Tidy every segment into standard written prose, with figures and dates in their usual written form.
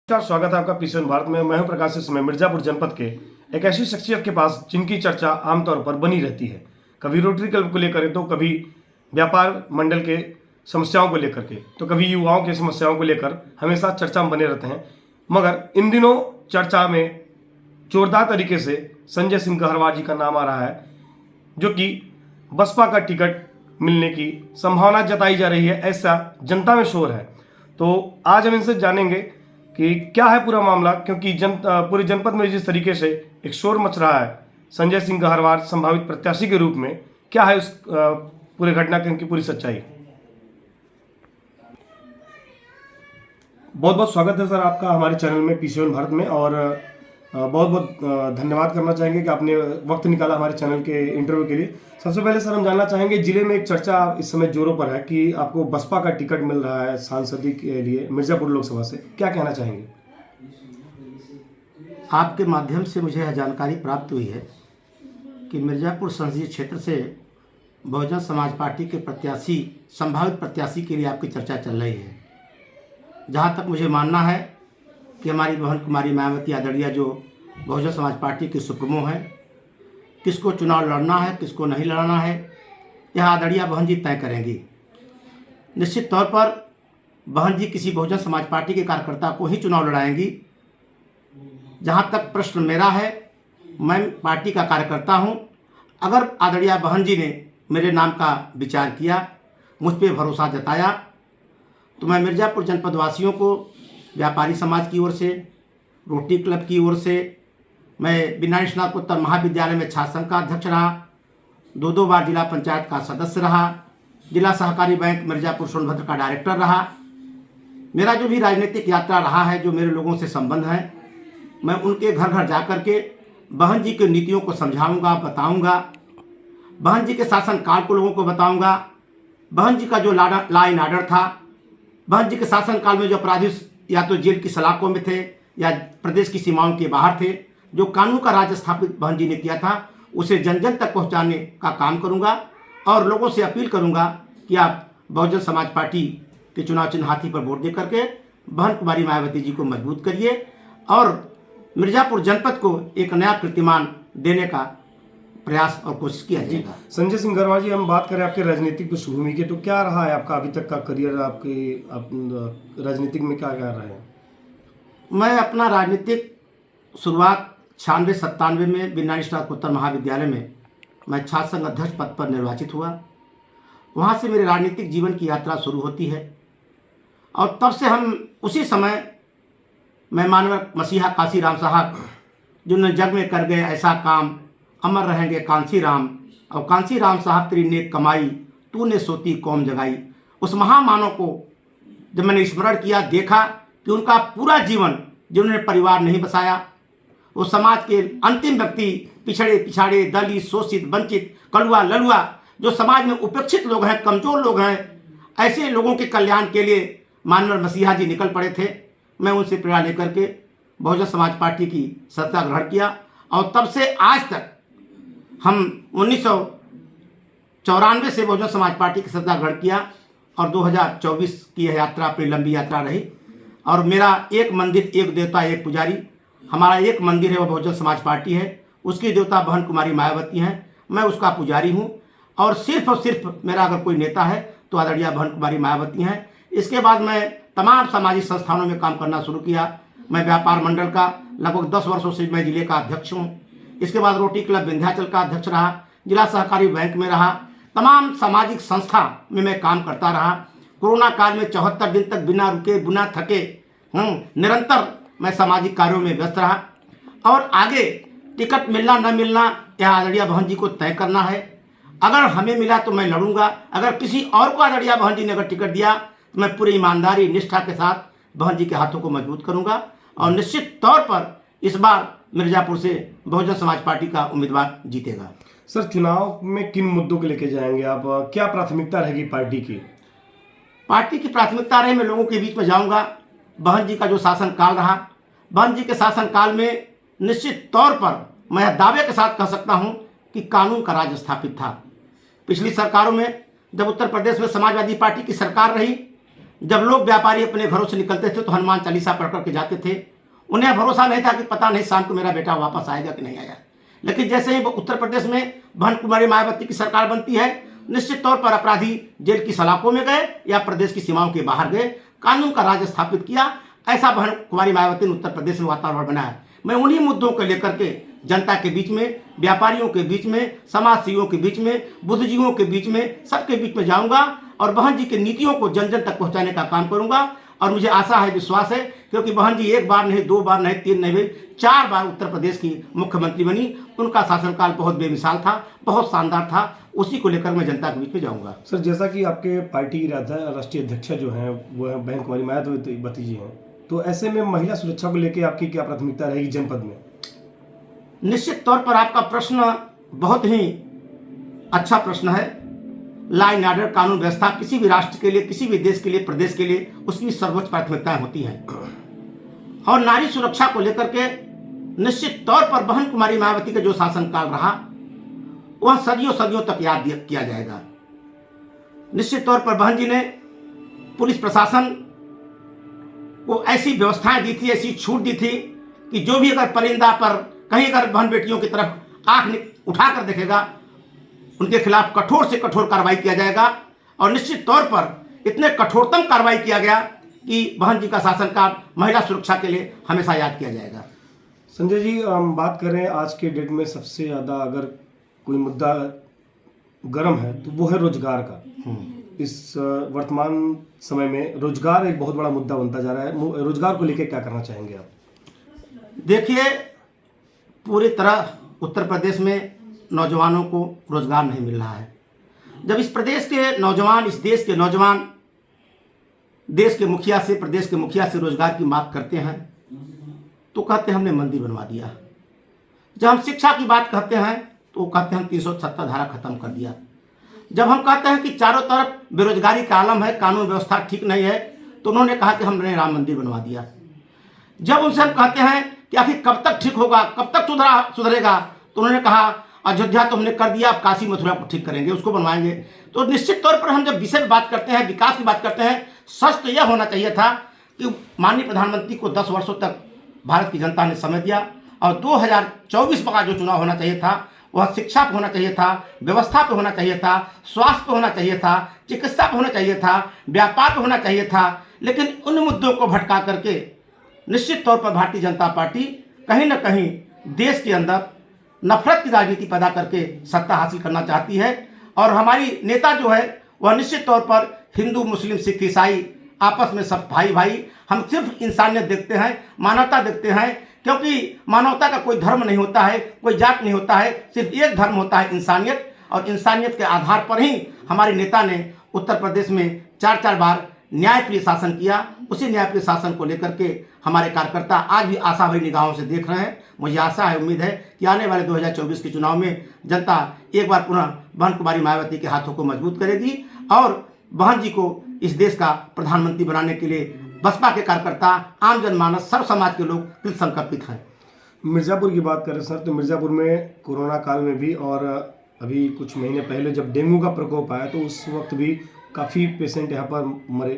नमस्कार, स्वागत है आपका पीसीएन भारत में। मैं हूं प्रकाश। इस समय मिर्जापुर जनपद के एक ऐसी शख्सियत के पास जिनकी चर्चा आमतौर पर बनी रहती है, कभी रोटरी क्लब को लेकर तो कभी व्यापार मंडल के समस्याओं को लेकर के, तो कभी युवाओं की समस्याओं को लेकर हमेशा चर्चा में बने रहते हैं। मगर इन दिनों चर्चा में जोरदार तरीके से संजय सिंह गहरवार जी का नाम आ रहा है, जो कि बसपा का टिकट मिलने की संभावना जताई जा रही है, ऐसा जनता में शोर है। तो आज हम इनसे जानेंगे कि क्या है पूरा मामला, क्योंकि पूरे जनपद में जिस तरीके से एक शोर मच रहा है संजय सिंह गहरवार संभावित प्रत्याशी के रूप में, क्या है उस पूरे घटना की पूरी सच्चाई। बहुत बहुत स्वागत है सर आपका हमारे चैनल में पीसीएन भारत में, और बहुत बहुत धन्यवाद करना चाहेंगे कि आपने वक्त निकाला हमारे चैनल के इंटरव्यू के लिए। सबसे पहले सर हम जानना चाहेंगे, जिले में एक चर्चा इस समय जोरों पर है कि आपको बसपा का टिकट मिल रहा है सांसदी के लिए मिर्जापुर लोकसभा से, क्या कहना चाहेंगे। आपके माध्यम से मुझे यह जानकारी प्राप्त हुई है कि मिर्जापुर संसदीय क्षेत्र से बहुजन समाज पार्टी के प्रत्याशी, संभावित प्रत्याशी के लिए आपकी चर्चा चल रही है। जहाँ तक मुझे मानना है कि हमारी बहन कुमारी मायावती आदड़िया जो बहुजन समाज पार्टी की सुप्रीमो है, किसको चुनाव लड़ना है किसको नहीं लड़ना है यह आदड़िया बहन जी तय करेंगी। निश्चित तौर पर बहन जी किसी बहुजन समाज पार्टी के कार्यकर्ता को ही चुनाव लड़ाएंगी। जहाँ तक प्रश्न मेरा है, मैं पार्टी का कार्यकर्ता हूँ। अगर आदड़िया बहन जी ने मेरे नाम का विचार किया, मुझ पर भरोसा जताया, तो मैं मिर्जापुर जनपद वासियों को व्यापारी समाज की ओर से, रोटरी क्लब की ओर से, मैं बिना स्नातकोत्तर महाविद्यालय में छात्र संघ का अध्यक्ष रहा, दो बार जिला पंचायत का सदस्य रहा, जिला सहकारी बैंक मिर्जापुर सोनभद्र का डायरेक्टर रहा। मेरा जो भी राजनीतिक यात्रा रहा है, जो मेरे लोगों से संबंध है, मैं उनके घर घर जा कर के बहन जी की नीतियों को समझाऊंगा, बताऊंगा, बहन जी के शासन काल को लोगों को बताऊंगा, बहन जी का जो लॉ एंड ऑर्डर था, बहन जी के शासन काल में जो अपराधी या तो जेल की सलाखों में थे या प्रदेश की सीमाओं के बाहर थे, जो कानून का राज स्थापित बहन जी ने किया था, उसे जन जन तक पहुंचाने का काम करूंगा। और लोगों से अपील करूंगा कि आप बहुजन समाज पार्टी के चुनाव चिन्ह हाथी पर वोट दे करके बहन कुमारी मायावती जी को मजबूत करिए और मिर्जापुर जनपद को एक नया कीर्तिमान देने का प्रयास और कोशिश किया जाएगा। संजय सिंह गहरवार जी, हम बात करें आपके राजनीतिक पृष्ठभूमि की, तो क्या रहा है आपका अभी तक का करियर, आपके राजनीतिक में क्या क्या रहा है। मैं अपना राजनीतिक शुरुआत 96-97 में बिना स्नातकोत्तर महाविद्यालय में मैं छात्र संघ अध्यक्ष पद पर निर्वाचित हुआ। वहाँ से मेरे राजनीतिक जीवन की यात्रा शुरू होती है और तब से हम उसी समय मैं मानव मसीहा काशी राम साहब, जिन्होंने जग में कर गए ऐसा काम, अमर रहेंगे कांसी राम, और कांसी राम साहब तेरी नेक कमाई, तूने सोती कौम जगाई, उस महामानव को जब मैंने स्मरण किया, देखा कि उनका पूरा जीवन जिन्होंने परिवार नहीं बसाया, वो समाज के अंतिम व्यक्ति, पिछड़े पिछाड़े, दलित, शोषित, वंचित, कड़ुआ लड़ुआ, जो समाज में उपेक्षित लोग हैं, कमजोर लोग हैं, ऐसे लोगों के कल्याण के लिए मानव मसीहा जी निकल पड़े थे। मैं उनसे प्रेरणा लेकर के बहुजन समाज पार्टी की सत्ता ग्रहण किया और तब से आज तक हम 1994 से बहुजन समाज पार्टी की सत्ता ग्रहण किया और 2024 की यह यात्रा अपनी लंबी यात्रा रही। और मेरा एक मंदिर, एक देवता, एक पुजारी, हमारा एक मंदिर है, वो बहुजन समाज पार्टी है, उसकी देवता बहन कुमारी मायावती हैं, मैं उसका पुजारी हूँ। और सिर्फ मेरा अगर कोई नेता है तो आदड़िया बहन कुमारी मायावती हैं। इसके बाद मैं तमाम सामाजिक संस्थानों में काम करना शुरू किया। मैं व्यापार मंडल का लगभग 10 वर्षों से मैं जिले का अध्यक्ष हूँ। इसके बाद रोटरी क्लब विंध्याचल का अध्यक्ष रहा, जिला सहकारी बैंक में रहा, तमाम सामाजिक संस्था में मैं काम करता रहा। कोरोना काल में 74 दिन तक बिना रुके बिना थके निरंतर मैं सामाजिक कार्यों में व्यस्त रहा। और आगे टिकट मिलना न मिलना यह आदड़िया बहन जी को तय करना है। अगर हमें मिला तो मैं लड़ूंगा, अगर किसी और को आदड़िया बहन जी ने अगर टिकट दिया तो मैं पूरी ईमानदारी निष्ठा के साथ बहन जी के हाथों को मजबूत करूंगा। और निश्चित तौर पर इस बार मिर्जापुर से बहुजन समाज पार्टी का उम्मीदवार जीतेगा। सर, चुनाव में किन मुद्दों को लेकर जाएंगे आप, क्या प्राथमिकता रहेगी पार्टी की। पार्टी की प्राथमिकता रहे, मैं लोगों के बीच में जाऊंगा। बहन जी का जो शासन काल रहा, बहन जी के शासन काल में निश्चित तौर पर मैं दावे के साथ कह सकता हूं कि कानून का राज स्थापित था। पिछली सरकारों में जब उत्तर प्रदेश में समाजवादी पार्टी की सरकार रही, जब लोग व्यापारी अपने घरों से निकलते थे तो हनुमान चालीसा पढ़ करके जाते थे। उन्हें भरोसा नहीं था कि पता नहीं शाम को मेरा बेटा वापस आएगा कि नहीं आया। लेकिन जैसे ही उत्तर प्रदेश में बहन कुमारी मायावती की सरकार बनती है, निश्चित तौर पर अपराधी जेल की सलाखों में गए या प्रदेश की सीमाओं के बाहर गए, कानून का राज स्थापित किया। ऐसा बहन कुमारी मायावती ने उत्तर प्रदेश में वातावरण बनाया। मैं उन्हीं मुद्दों को लेकर के जनता के बीच में, व्यापारियों के बीच में, समाजसेवियों के बीच में, बुद्धिजीवियों के बीच में, सबके बीच में जाऊंगा और बहन जी की नीतियों को जन जन तक पहुंचाने का काम करूंगा। और मुझे आशा है, विश्वास है, क्योंकि बहन जी एक बार नहीं, 2 बार नहीं, 3 नहीं, 4 बार उत्तर प्रदेश की मुख्यमंत्री बनी। उनका शासनकाल बहुत बेमिसाल था, बहुत शानदार था। उसी को लेकर मैं जनता के बीच में जाऊंगा। सर, जैसा कि आपके पार्टी की राष्ट्रीय अध्यक्ष जो हैं वो है बहन कुमारी मायावती जी हैं, तो ऐसे में महिला सुरक्षा को लेकर आपकी क्या प्राथमिकता रहेगी जनपद में? निश्चित तौर पर आपका प्रश्न बहुत ही अच्छा प्रश्न है। लॉ एंड ऑर्डर, कानून व्यवस्था किसी भी राष्ट्र के लिए, किसी भी देश के लिए, प्रदेश के लिए उसकी सर्वोच्च प्राथमिकताएं होती हैं। और नारी सुरक्षा को लेकर के निश्चित तौर पर बहन कुमारी मायावती का जो शासनकाल रहा वह सदियों सदियों तक याद किया जाएगा। निश्चित तौर पर बहन जी ने पुलिस प्रशासन को ऐसी व्यवस्थाएं दी थी, ऐसी छूट दी थी कि जो भी अगर परिंदा पर कहीं अगर बहन बेटियों की तरफ आंख उठाकर देखेगा, उनके खिलाफ कठोर से कठोर कार्रवाई किया जाएगा। और निश्चित तौर पर इतने कठोरतम कार्रवाई किया गया कि बहन जी का शासनकाल महिला सुरक्षा के लिए हमेशा याद किया जाएगा। संजय जी, हम बात करें आज के डेट में सबसे ज़्यादा अगर कोई मुद्दा गर्म है तो वो है रोजगार का। इस वर्तमान समय में रोजगार एक बहुत बड़ा मुद्दा बनता जा रहा है। रोजगार को लेकर क्या करना चाहेंगे आप? देखिए, पूरी तरह उत्तर प्रदेश में नौजवानों को रोजगार नहीं मिल रहा है। जब इस प्रदेश के नौजवान, इस देश के नौजवान देश के मुखिया से, प्रदेश के मुखिया से रोजगार की मांग करते हैं तो कहते हैं हमने मंदिर बनवा दिया। जब हम शिक्षा की बात कहते हैं तो वो कहते हैं हम 370 धारा खत्म कर दिया। जब हम कहते हैं कि चारों तरफ बेरोजगारी का आलम है, कानून व्यवस्था ठीक नहीं है, तो उन्होंने कहा कि हमने राम मंदिर बनवा दिया। जब उनसे हम कहते हैं कि आखिर कब तक ठीक होगा, कब तक सुधरेगा, तो उन्होंने कहा अयोध्या तो हमने कर दिया, अब काशी मथुरा को ठीक करेंगे, उसको बनवाएंगे। तो निश्चित तौर पर हम जब विषय में बात करते हैं, विकास की बात करते हैं, सच तो यह होना चाहिए था कि माननीय प्रधानमंत्री को 10 वर्षों तक भारत की जनता ने समय दिया और 2024 का जो चुनाव होना चाहिए था वह शिक्षा पे होना चाहिए था, व्यवस्था पे होना चाहिए था, स्वास्थ्य पे होना चाहिए था, चिकित्सा पे होना चाहिए था, व्यापार पे होना चाहिए था। लेकिन उन मुद्दों को भटका करके निश्चित तौर पर भारतीय जनता पार्टी कहीं न कहीं देश के अंदर नफरत की राजनीति पैदा करके सत्ता हासिल करना चाहती है। और हमारी नेता जो है वह निश्चित तौर पर हिंदू, मुस्लिम, सिख, ईसाई आपस में सब भाई भाई, हम सिर्फ इंसानियत देखते हैं, मानवता देखते हैं, क्योंकि मानवता का कोई धर्म नहीं होता है, कोई जात नहीं होता है, सिर्फ एक धर्म होता है, इंसानियत। और इंसानियत के आधार पर ही हमारे नेता ने उत्तर प्रदेश में 4 बार न्यायप्रिय शासन किया। उसी न्यायप्रिय शासन को लेकर के हमारे कार्यकर्ता आज भी आशा भरी निगाहों से देख रहे हैं। मुझे आशा है, उम्मीद है कि आने वाले 2024 के चुनाव में जनता एक बार पुनः बहन कुमारी मायावती के हाथों को मजबूत करेगी और बहन जी को इस देश का प्रधानमंत्री बनाने के लिए बसपा के कार्यकर्ता, आम जनमानस, सर्व समाज के लोग कृत संकल्पित हैं। मिर्ज़ापुर की बात करें सर, तो मिर्ज़ापुर में कोरोना काल में भी और अभी कुछ महीने पहले जब डेंगू का प्रकोप आया तो उस वक्त भी काफ़ी पेशेंट यहाँ पर मरे।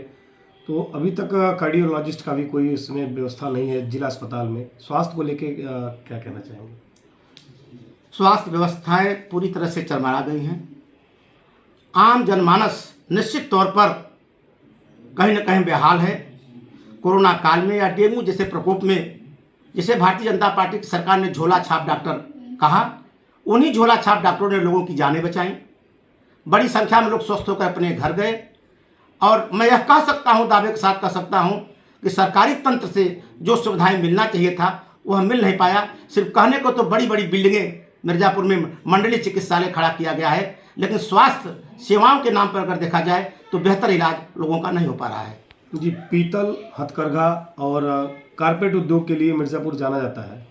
तो अभी तक कार्डियोलॉजिस्ट का भी कोई इसमें व्यवस्था नहीं है जिला अस्पताल में। स्वास्थ्य को लेके क्या कहना चाहेंगे? स्वास्थ्य व्यवस्थाएं पूरी तरह से चरमरा गई हैं। आम जनमानस निश्चित तौर पर कहीं न कहीं बेहाल है। कोरोना काल में या डेंगू जैसे प्रकोप में जिसे भारतीय जनता पार्टी की सरकार ने झोला छाप डॉक्टर कहा, उन्हीं झोला छाप डॉक्टरों ने लोगों की जानें बचाई। बड़ी संख्या में लोग स्वस्थ होकर अपने घर गए। और मैं यह कह सकता हूँ, दावे के साथ कह सकता हूँ कि सरकारी तंत्र से जो सुविधाएं मिलना चाहिए था वह मिल नहीं पाया। सिर्फ कहने को तो बड़ी बड़ी बिल्डिंगें मिर्ज़ापुर में मंडलीय चिकित्सालय खड़ा किया गया है, लेकिन स्वास्थ्य सेवाओं के नाम पर अगर देखा जाए तो बेहतर इलाज लोगों का नहीं हो पा रहा है। जी, पीतल, हथकरघा और कारपेट उद्योग के लिए मिर्ज़ापुर जाना जाता है।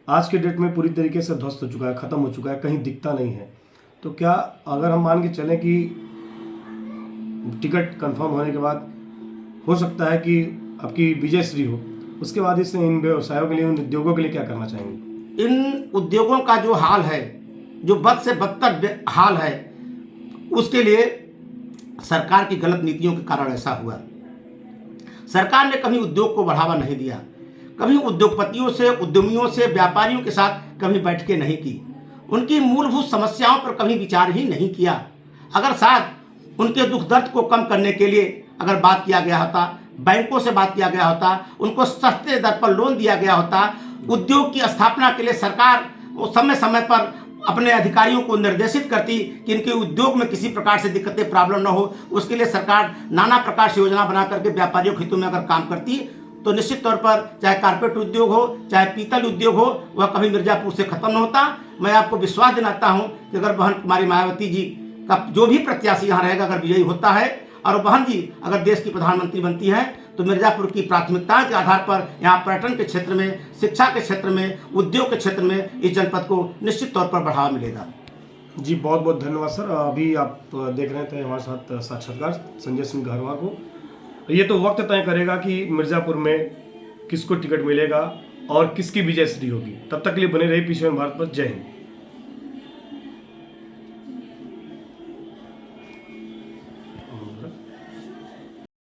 आज के डेट में पूरी तरीके से ध्वस्त हो चुका है, ख़त्म हो चुका है, कहीं दिखता नहीं है। तो क्या अगर हम मान के चलें कि टिकट कंफर्म होने के बाद हो सकता है कि आपकी विजयश्री हो, उसके बाद इससे इन व्यवसायों के लिए, उन उद्योगों के लिए क्या करना चाहेंगे? इन उद्योगों का जो हाल है, जो बद से बदतर हाल है, उसके लिए सरकार की गलत नीतियों के कारण ऐसा हुआ। सरकार ने कभी उद्योग को बढ़ावा नहीं दिया, कभी उद्योगपतियों से, उद्यमियों से, व्यापारियों के साथ कभी बैठकें नहीं की, उनकी मूलभूत समस्याओं पर कभी विचार ही नहीं किया। अगर शायद उनके दुख दर्द को कम करने के लिए अगर बात किया गया होता, बैंकों से बात किया गया होता, उनको सस्ते दर पर लोन दिया गया होता, उद्योग की स्थापना के लिए सरकार वो समय समय पर अपने अधिकारियों को निर्देशित करती कि इनके उद्योग में किसी प्रकार से दिक्कतें, प्रॉब्लम न हो, उसके लिए सरकार नाना प्रकार से योजना बना करके व्यापारियों के हितों में अगर काम करती, तो निश्चित तौर पर चाहे कारपेट उद्योग हो, चाहे पीतल उद्योग हो, वह कभी मिर्ज़ापुर से खत्म न होता। मैं आपको विश्वास दिलाता हूँ कि अगर बहन कुमारी मायावती जी का जो भी प्रत्याशी यहाँ रहेगा, अगर विजयी होता है और बहन जी अगर देश की प्रधानमंत्री बनती है, तो मिर्ज़ापुर की प्राथमिकता के आधार पर यहाँ पर्यटन के क्षेत्र में, शिक्षा के क्षेत्र में, उद्योग के क्षेत्र में इस जनपद को निश्चित तौर पर बढ़ावा मिलेगा। जी बहुत बहुत धन्यवाद सर। अभी आप देख रहे थे हमारे साथ साक्षात्कार संजय सिंह घरवार को। ये तो वक्त तय करेगा कि मिर्ज़ापुर में किसको टिकट मिलेगा और किसकी विजय श्री होगी। तब तक के लिए बने रही पीछे भारत पर। जय हिंद।